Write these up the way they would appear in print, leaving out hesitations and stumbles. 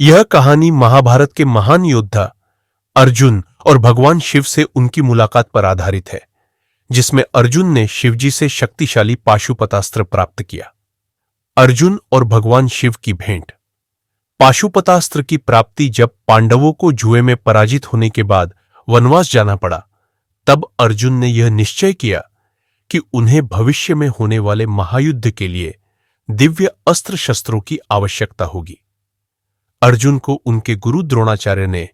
यह कहानी महाभारत के महान योद्धा अर्जुन और भगवान शिव से उनकी मुलाकात पर आधारित है, जिसमें अर्जुन ने शिवजी से शक्तिशाली पाशुपतास्त्र प्राप्त किया। अर्जुन और भगवान शिव की भेंट। पाशुपतास्त्र की प्राप्ति जब पांडवों को जुए में पराजित होने के बाद वनवास जाना पड़ा, तब अर्जुन ने यह निश्चय किया कि उन्हें भविष्य में होने वाले महायुद्ध के लिए दिव्य अस्त्र शस्त्रों की आवश्यकता होगी। अर्जुन को उनके गुरु द्रोणाचार्य ने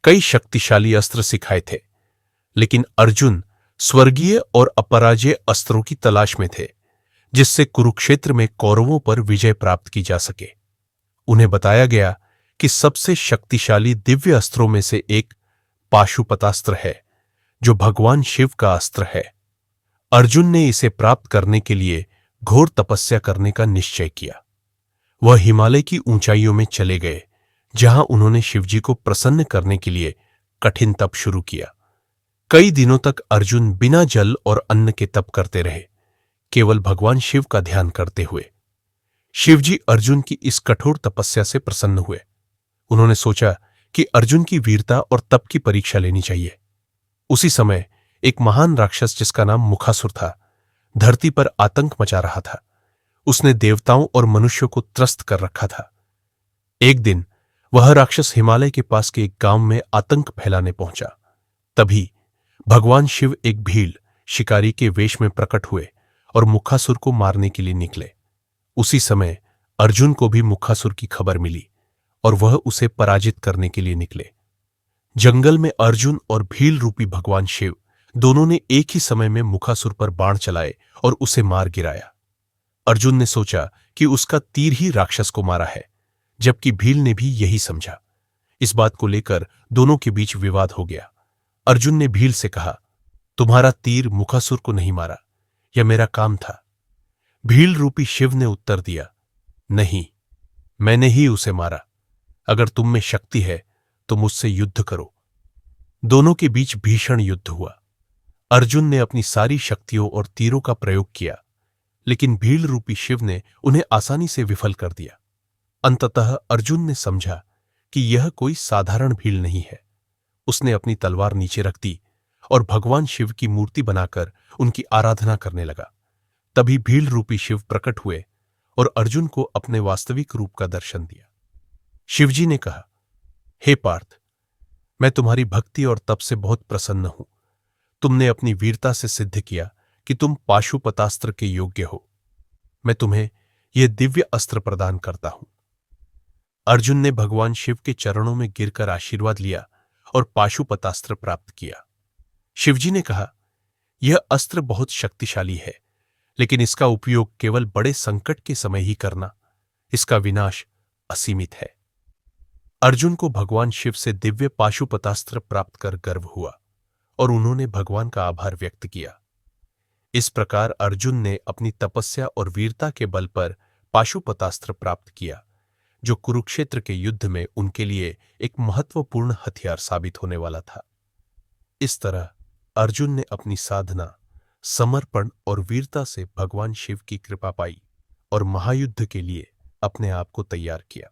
कई शक्तिशाली अस्त्र सिखाए थे, लेकिन अर्जुन स्वर्गीय और अपराजेय अस्त्रों की तलाश में थे, जिससे कुरुक्षेत्र में कौरवों पर विजय प्राप्त की जा सके। उन्हें बताया गया कि सबसे शक्तिशाली दिव्य अस्त्रों में से एक पाशुपतास्त्र है, जो भगवान शिव का अस्त्र है। अर्जुन ने इसे प्राप्त करने के लिए घोर तपस्या करने का निश्चय किया। वह हिमालय की ऊंचाइयों में चले गए, जहां उन्होंने शिवजी को प्रसन्न करने के लिए कठिन तप शुरू किया। कई दिनों तक अर्जुन बिना जल और अन्न के तप करते रहे, केवल भगवान शिव का ध्यान करते हुए। शिवजी अर्जुन की इस कठोर तपस्या से प्रसन्न हुए। उन्होंने सोचा कि अर्जुन की वीरता और तप की परीक्षा लेनी चाहिए। उसी समय एक महान राक्षस, जिसका नाम मुखासुर था, धरती पर आतंक मचा रहा था। उसने देवताओं और मनुष्यों को त्रस्त कर रखा था। एक दिन वह राक्षस हिमालय के पास के एक गांव में आतंक फैलाने पहुंचा। तभी भगवान शिव एक भील शिकारी के वेश में प्रकट हुए और मुखासुर को मारने के लिए निकले। उसी समय अर्जुन को भी मुखासुर की खबर मिली और वह उसे पराजित करने के लिए निकले। जंगल में अर्जुन और भील रूपी भगवान शिव दोनों ने एक ही समय में मुखासुर पर बाण चलाए और उसे मार गिराया। अर्जुन ने सोचा कि उसका तीर ही राक्षस को मारा है, जबकि भील ने भी यही समझा। इस बात को लेकर दोनों के बीच विवाद हो गया। अर्जुन ने भील से कहा, तुम्हारा तीर मुखासुर को नहीं मारा, यह मेरा काम था। भील रूपी शिव ने उत्तर दिया, नहीं, मैंने ही उसे मारा। अगर तुम में शक्ति है तो मुझसे युद्ध करो। दोनों के बीच भीषण युद्ध हुआ। अर्जुन ने अपनी सारी शक्तियों और तीरों का प्रयोग किया, लेकिन भील रूपी शिव ने उन्हें आसानी से विफल कर दिया। अंततः अर्जुन ने समझा कि यह कोई साधारण भील नहीं है। उसने अपनी तलवार नीचे रख दी और भगवान शिव की मूर्ति बनाकर उनकी आराधना करने लगा। तभी भील रूपी शिव प्रकट हुए और अर्जुन को अपने वास्तविक रूप का दर्शन दिया। शिवजी ने कहा, हे पार्थ, मैं तुम्हारी भक्ति और तप से बहुत प्रसन्न हूं। तुमने अपनी वीरता से सिद्ध किया कि तुम पाशुपतास्त्र के योग्य हो। मैं तुम्हें यह दिव्य अस्त्र प्रदान करता हूं। अर्जुन ने भगवान शिव के चरणों में गिरकर आशीर्वाद लिया और पाशुपतास्त्र प्राप्त किया। शिवजी ने कहा, यह अस्त्र बहुत शक्तिशाली है, लेकिन इसका उपयोग केवल बड़े संकट के समय ही करना। इसका विनाश असीमित है। अर्जुन को भगवान शिव से दिव्य पाशुपतास्त्र प्राप्त कर गर्व हुआ और उन्होंने भगवान का आभार व्यक्त किया। इस प्रकार अर्जुन ने अपनी तपस्या और वीरता के बल पर पाशुपतास्त्र प्राप्त किया, जो कुरुक्षेत्र के युद्ध में उनके लिए एक महत्वपूर्ण हथियार साबित होने वाला था। इस तरह अर्जुन ने अपनी साधना, समर्पण और वीरता से भगवान शिव की कृपा पाई और महायुद्ध के लिए अपने आप को तैयार किया।